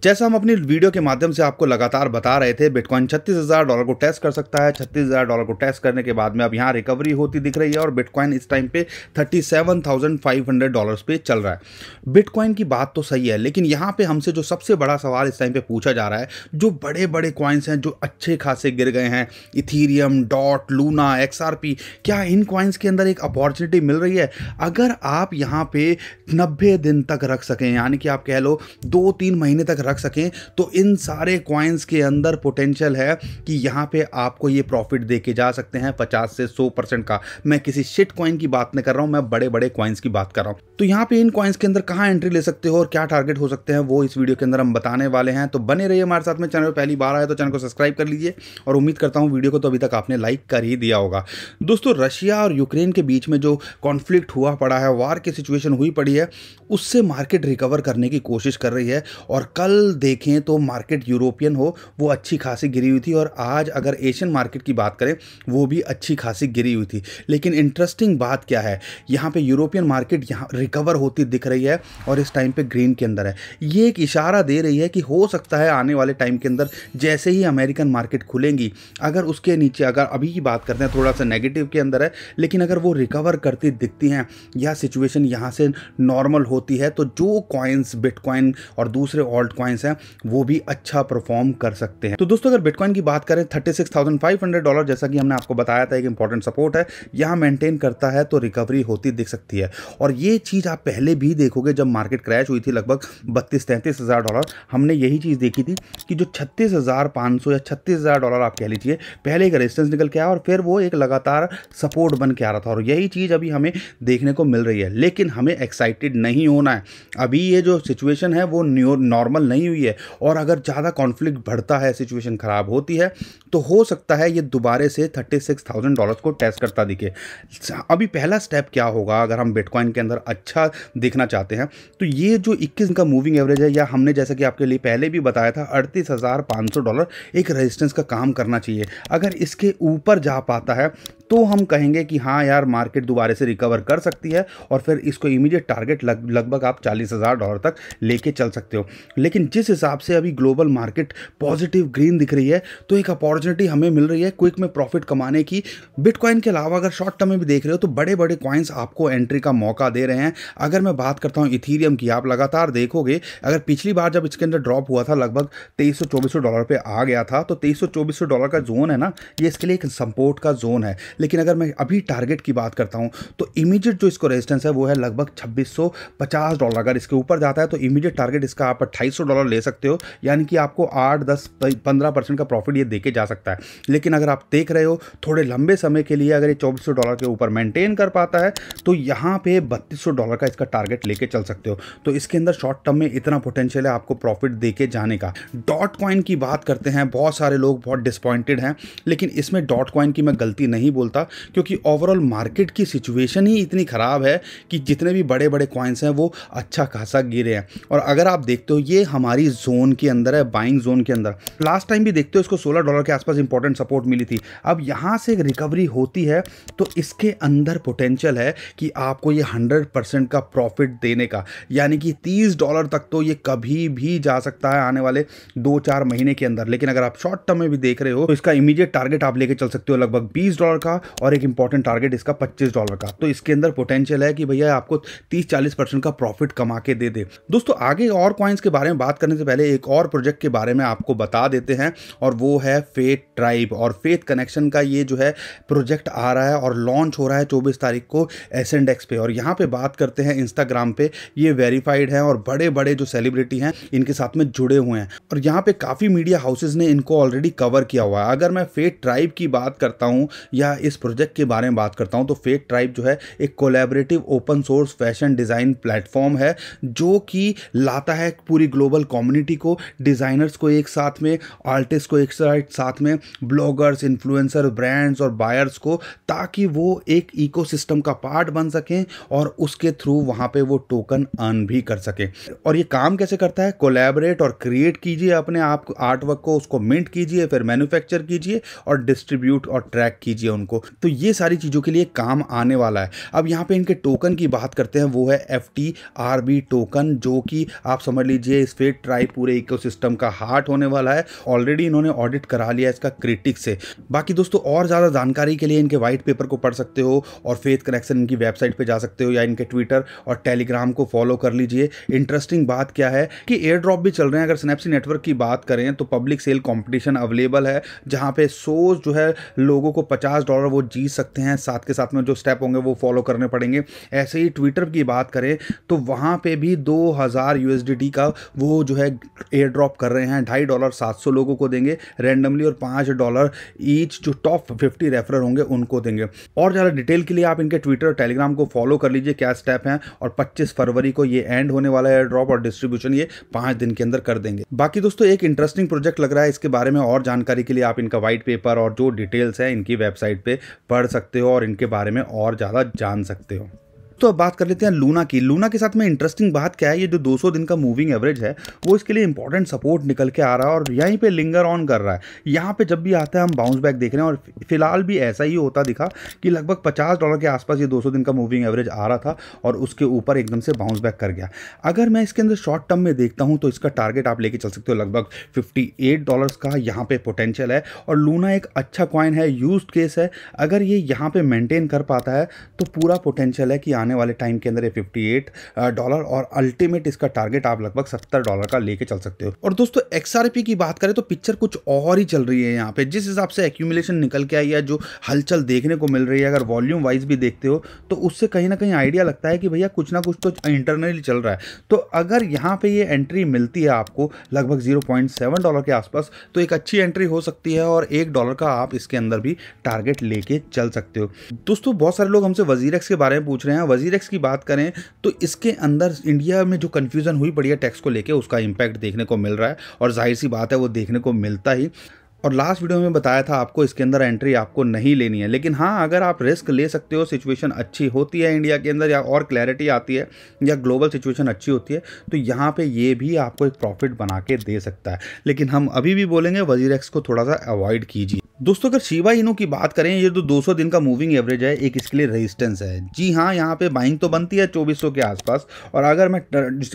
जैसा हम अपनी वीडियो के माध्यम से आपको लगातार बता रहे थे, बिटकॉइन $36,000 को टेस्ट कर सकता है। $36,000 को टेस्ट करने के बाद में अब यहाँ रिकवरी होती दिख रही है और बिटकॉइन इस टाइम पे $37,500 पे चल रहा है। बिटकॉइन की बात तो सही है, लेकिन यहाँ पे हमसे जो सबसे बड़ा सवाल इस टाइम पे पूछा जा रहा है, जो बड़े बड़े कॉइन्स हैं जो अच्छे खासे गिर गए हैं, इथीरियम, डॉट, लूना, XRP, क्या इन कॉइन्स के अंदर एक अपॉर्चुनिटी मिल रही है? अगर आप यहाँ पे 90 दिन तक रख सकें, यानी कि आप कह लो 2-3 महीने तक रख सकें, तो इन सारे कॉइन्स के अंदर पोटेंशियल है कि यहाँ पे आपको ये प्रॉफिट दे के जा सकते हैं 50 से 100% का। मैं किसी शिट कॉइन की बात नहीं कर रहा हूँ, मैं बड़े बड़े कॉइन्स की बात कर रहा हूँ। तो यहाँ पे इन कॉइन्स के अंदर कहाँ एंट्री ले सकते हो और क्या टारगेट हो सकते हैं, वो इस वीडियो के अंदर हम बताने वाले हैं। तो बने रहिए हमारे साथ में। चैनल पर पहली बार आए तो चैनल को सब्सक्राइब कर लीजिए और उम्मीद करता हूँ वीडियो को तो अभी तक आपने लाइक कर ही दिया होगा। दोस्तों, रशिया और यूक्रेन के बीच में जो कॉन्फ्लिक्ट हुआ पड़ा है, वार की सिचुएशन हुई पड़ी है, उससे मार्केट रिकवर करने की कोशिश कर रही है। और कल देखें तो मार्केट यूरोपियन हो वो अच्छी खासी गिरी हुई थी, और आज अगर एशियन मार्केट की बात करें वो भी अच्छी खासी गिरी हुई थी। लेकिन इंटरेस्टिंग बात क्या है, यहाँ पे यूरोपियन मार्केट यहाँ रिकवर होती दिख रही है और इस टाइम पे ग्रीन के अंदर है। ये एक इशारा दे रही है कि हो सकता है आने वाले टाइम के अंदर जैसे ही अमेरिकन मार्केट खुलेंगी, अगर उसके नीचे, अगर अभी की बात करते हैं थोड़ा सा नेगेटिव के अंदर है, लेकिन अगर वो रिकवर करती दिखती हैं या सिचुएशन यहाँ से नॉर्मल होती है, तो जो कॉइन्स बिटकॉइन और दूसरे ऑल्ट कॉइन्स हैं वो भी अच्छा परफॉर्म कर सकते हैं। तो दोस्तों, अगर बिटकॉइन की बात करें, $36,500 जैसा कि हमने आपको बताया था एक इंपॉर्टेंट सपोर्ट है, यहाँ मेंटेन करता है तो रिकवरी होती दिख सकती है। और ये चीज़ आप पहले भी देखोगे, जब मार्केट क्रैश हुई थी लगभग $32-33,000, हमने यही चीज़ देखी थी कि जो 36,500 या $36,000 आप कह लीजिए, पहले एक रेजिस्टेंस निकल के आया और फिर वो एक लगातार सपोर्ट बन के आ रहा था। और यही चीज़ अभी हमें देखने को मिल रही है। लेकिन हमें एक्साइटेड नहीं होना है। अभी ये जो सिचुएशन है वो नॉर्मल नहीं हुई है, और अगर ज़्यादा कॉन्फ्लिक्ट बढ़ता है, सिचुएशन खराब होती है, तो हो सकता है ये दोबारा से $36,000 को टेस्ट करता दिखे। अभी पहला स्टेप क्या होगा अगर हम बिटकॉइन के अंदर अच्छा देखना चाहते हैं, तो ये जो 21 का मूविंग एवरेज है, या हमने जैसा कि आपके लिए पहले भी बताया था $38,500 एक रेजिस्टेंस का काम करना चाहिए। अगर इसके ऊपर जा पाता है तो हम कहेंगे कि हाँ यार, मार्केट दोबारा से रिकवर कर सकती है, और फिर इसको इमीडिएट टारगेट लगभग आप $40,000 तक लेके चल सकते हो। लेकिन जिस हिसाब से अभी ग्लोबल मार्केट पॉजिटिव ग्रीन दिख रही है, तो एक अपॉर्चुनिटी हमें मिल रही है क्विक में प्रॉफिट कमाने की। बिटकॉइन के अलावा अगर शॉर्ट टर्म में भी देख रहे हो तो बड़े बड़े कॉइन्स आपको एंट्री का मौका दे रहे हैं। अगर मैं बात करता हूँ इथीरियम की, आप लगातार देखोगे, अगर पिछली बार जब इसके अंदर ड्रॉप हुआ था लगभग $2300-2400 पे आ गया था, तो $2300-2400 का जोन है ना, ये इसके लिए एक सपोर्ट का जोन है। लेकिन अगर मैं अभी टारगेट की बात करता हूं, तो इमीडिएट जो इसको रेजिस्टेंस है वो है लगभग $2650। अगर इसके ऊपर जाता है तो इमीडिएट टारगेट इसका आप $2800 ले सकते हो, यानी कि आपको 8-10-15% का प्रॉफिट ये देके जा सकता है। लेकिन अगर आप देख रहे हो थोड़े लंबे समय के लिए, अगर ये $2400 के ऊपर मेंटेन कर पाता है, तो यहाँ पे $3200 का इसका टारगेट लेके चल सकते हो। तो इसके अंदर शॉर्ट टर्म में इतना पोटेंशियल है आपको प्रॉफिट देके जाने का। डॉट कॉइन की बात करते हैं, बहुत सारे लोग बहुत डिसपॉइंटेड हैं, लेकिन इसमें डॉट कॉइन की मैं गलती नहीं बोलता, क्योंकि ओवरऑल मार्केट की सिचुएशन ही इतनी ख़राब है कि जितने भी बड़े बड़े कॉइन्स हैं वो अच्छा खासा गिरे हैं। और अगर आप देखते हो ये हमारी जोन के अंदर है, बाइंग जोन के अंदर। लास्ट टाइम भी देखते हो इसको $16 के आसपास इंपॉर्टेंट सपोर्ट मिली थी। अब यहाँ से रिकवरी होती है तो इसके अंदर पोटेंशियल है कि आपको ये 100% का प्रॉफिट देने का, यानी कि $30 तक तो ये कभी भी जा सकता है आने वाले 2-4 महीने के अंदर। लेकिन अगर आप शॉर्ट टर्म में भी देख रहे हो तो इसका इमीडिएट टारगेट आप लेके चल सकते हो लगभग $20 का, और एक इंपॉर्टेंट टारगेट इसका $25 का। तो इसके अंदर पोटेंशियल है कि भैया आपको 30-40% का प्रॉफिट कमा के दे दे। दोस्तों, आगे और कॉइन्स के बारे में बात करने से पहले एक और प्रोजेक्ट के बारे में आपको बता देते हैं, और वो है फेथ ट्राइब। और फेथ कनेक्शन का ये जो है प्रोजेक्ट आ रहा है और लॉन्च हो रहा है 24 तारीख को एसेंडेक्स पे। और यहाँ पे बात करते हैं इंस्टाग्राम पे ये वेरीफाइड है, और बड़े बड़े जो सेलिब्रिटी हैं इनके साथ में जुड़े हुए हैं, और यहाँ पे काफ़ी मीडिया हाउसेज ने इनको ऑलरेडी कवर किया हुआ है। अगर मैं फेथ ट्राइब की बात करता हूँ या इस प्रोजेक्ट के बारे में बात करता हूं, तो फेथ ट्राइब जो है एक collaborative open source fashion design platform है, जो कि लाता है पूरी ग्लोबल कम्युनिटी को, डिज़ाइनर्स को एक साथ में, आर्टिस्ट को एक साथ में, ब्लॉगर्स, इन्फ्लुएंसर, ब्रांड्स और बायर्स को, ताकि वो एक इकोसिस्टम का पार्ट बन सकें और उसके थ्रू वहाँ पे वो टोकन अर्न भी कर सकें। और ये काम कैसे करता है? कोलैबोरेट और क्रिएट कीजिए अपने आप आर्ट वर्क को, उसको मिंट कीजिए, फिर मैन्युफैक्चर कीजिए और डिस्ट्रीब्यूट और ट्रैक कीजिए उनको। को, तो ये सारी चीज़ों के लिए काम आने वाला है। अब यहाँ पे इनके टोकन की बात करते हैं, वो है FTRB टोकन, जो कि आप समझ लीजिए इस फेट ट्राई पूरे इकोसिस्टम का हार्ट होने वाला है। ऑलरेडी इन्होंने ऑडिट करा लिया इसका क्रिटिक्स से। बाकी दोस्तों और ज़्यादा जानकारी के लिए इनके व्हाइट पेपर को पढ़ सकते हो और फेथ कनेक्शन इनकी वेबसाइट पे जा सकते हो या इनके ट्विटर और टेलीग्राम को फॉलो कर लीजिए। इंटरेस्टिंग बात क्या है कि एयर ड्रॉप भी चल रहे हैं। अगर स्नैपसी नेटवर्क की बात करें तो पब्लिक सेल कंपटीशन अवेलेबल है, जहां पे सोच जो है लोगों को $50 वो जीत सकते हैं। साथ के साथ में जो स्टेप होंगे वो फॉलो करने पड़ेंगे। ऐसे ही ट्विटर की बात करें तो वहां पे भी 2000 USDT का वो जो है एयर ड्रॉप कर रहे हैं। $2.5 700 लोगों को देंगे रैंडमली और $5 ईच जो टॉप 50 रेफरर होंगे उनको देंगे। और ज़्यादा डिटेल के लिए आप इनके ट्विटर और टेलीग्राम को फॉलो कर लीजिए क्या स्टेप हैं। और 25 फरवरी को ये एंड होने वाला है एयर ड्रॉप, और डिस्ट्रीब्यूशन ये 5 दिन के अंदर कर देंगे। बाकी दोस्तों एक इंटरेस्टिंग प्रोजेक्ट लग रहा है, इसके बारे में और जानकारी के लिए आप इनका व्हाइट पेपर और जो डिटेल्स है इनकी वेबसाइट पे पढ़ सकते हो और इनके बारे में और ज़्यादा जान सकते हो। तो अब बात कर लेते हैं लूना की। लूना के साथ में इंटरेस्टिंग बात क्या है, ये जो 200 दिन का मूविंग एवरेज है वो इसके लिए इंपॉर्टेंट सपोर्ट निकल के आ रहा है और यहीं पे लिंगर ऑन कर रहा है। यहाँ पे जब भी आता है हम बाउंस बैक देख रहे हैं, और फिलहाल भी ऐसा ही होता दिखा कि लगभग $50 के आसपास ये 200 दिन का मूविंग एवरेज आ रहा था और उसके ऊपर एकदम से बाउंस बैक कर गया। अगर मैं इसके अंदर शॉर्ट टर्म में देखता हूँ तो इसका टारगेट आप लेके चल सकते हो लगभग $58 का यहाँ पे पोटेंशियल है। और लूना एक अच्छा कॉइन है, यूज्ड केस है। अगर ये यहाँ पे मेंटेन कर पाता है तो पूरा पोटेंशियल है कि आने वाले टाइम के अंदर $58 और अल्टीमेट इसका टारगेट आप लगभग $70 का लेके चल सकते हो। और दोस्तों XRP की बात करें तो पिक्चर कुछ और ही चल रही है। यहाँ पे जिस हिसाब से एक्यूमुलेशन निकल के आई है, जो हलचल देखने को मिल रही है, अगर वॉल्यूम वाइज भी देखते हो तो उससे कहीं ना कहीं आइडिया लगता है कि भैया कुछ ना कुछ तो इंटरनली चल रहा है। तो अगर यहाँ पे ये एंट्री मिलती है आपको लगभग $0.7 के आसपास, तो एक अच्छी एंट्री हो सकती है और $1 का आप इसके अंदर भी टारगेट लेके चल सकते हो। दोस्तों बहुत सारे लोग हमसे वजीरेक्स के बारे में पूछ रहे हैं। वजीरेक्स की बात करें तो इसके अंदर इंडिया में जो कंफ्यूजन हुई पड़ी है टैक्स को लेके, उसका इंपैक्ट देखने को मिल रहा है और जाहिर सी बात है वो देखने को मिलता ही। और लास्ट वीडियो में बताया था आपको इसके अंदर एंट्री आपको नहीं लेनी है, लेकिन हाँ अगर आप रिस्क ले सकते हो, सिचुएशन अच्छी होती है इंडिया के अंदर या और क्लैरिटी आती है या ग्लोबल सिचुएशन अच्छी होती है, तो यहाँ पे ये भी आपको एक प्रॉफिट बना के दे सकता है। लेकिन हम अभी भी बोलेंगे वजीरेक्स को थोड़ा सा अवॉइड कीजिए। दोस्तों अगर शिबा इनू की बात करें, ये जो 200 दिन का मूविंग एवरेज है एक इसके लिए रेजिस्टेंस है। जी हाँ, यहाँ पे बाइंग तो बनती है 2400 के आसपास, और अगर मैं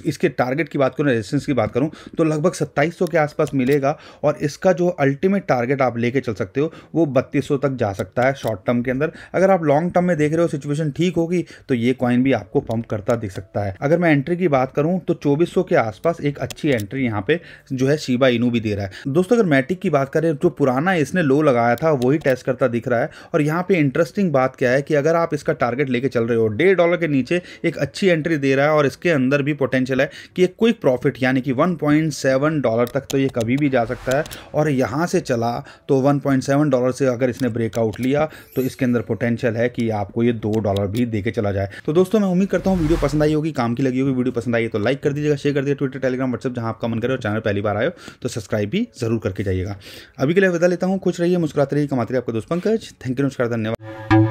इसके टारगेट की बात करूँ, रेजिस्टेंस की बात करूँ, तो लगभग 2700 के आसपास मिलेगा। और इसका जो अल्टीमेट टारगेट आप लेके चल सकते हो वो 3200 तक जा सकता है शॉर्ट टर्म के अंदर। अगर आप लॉन्ग टर्म में देख रहे हो, सिचुएशन ठीक होगी तो ये कॉइन भी आपको पंप करता दिख सकता है। अगर मैं एंट्री की बात करूँ तो 2400 के आसपास एक अच्छी एंट्री यहाँ पे जो है शिबा इनू भी दे रहा है। दोस्तों अगर मैटिक की बात करें, जो पुराना इसने लो लगाया था वही टेस्ट करता दिख रहा है। और यहाँ पे इंटरेस्टिंग बात क्या है कि अगर आप इसका टारगेट लेके चल रहे हो, $1.5 के नीचे एक अच्छी एंट्री दे रहा है और इसके अंदर भी पोटेंशियल है कि एक क्विक प्रॉफिट यानी कि $1.7 तक तो ये कभी भी जा सकता है। और यहाँ से चला तो $1.7 से अगर इसने ब्रेकआउट लिया तो इसके अंदर पोटेंशियल है कि आपको ये $2 भी देके चला जाए। तो दोस्तों मैं उम्मीद करता हूँ वीडियो पसंद आई होगी, काम की लगी होगी। वीडियो पसंद आई है तो लाइक कर दीजिएगा, शेयर कर दीजिएगा, ट्विटर, टेलीग्राम, व्हाट्सएप जहाँ आपका मन करे। और चैनल पहली बार आए हो तो सब्सक्राइब भी जरूर करके जाइएगा। अभी के लिए विदा लेता हूँ। खुश रहिए, मुस्कुराते रहिए, कमाते रहिए। आपका दोस्त पंकज। थैंक यू, नमस्कार, धन्यवाद।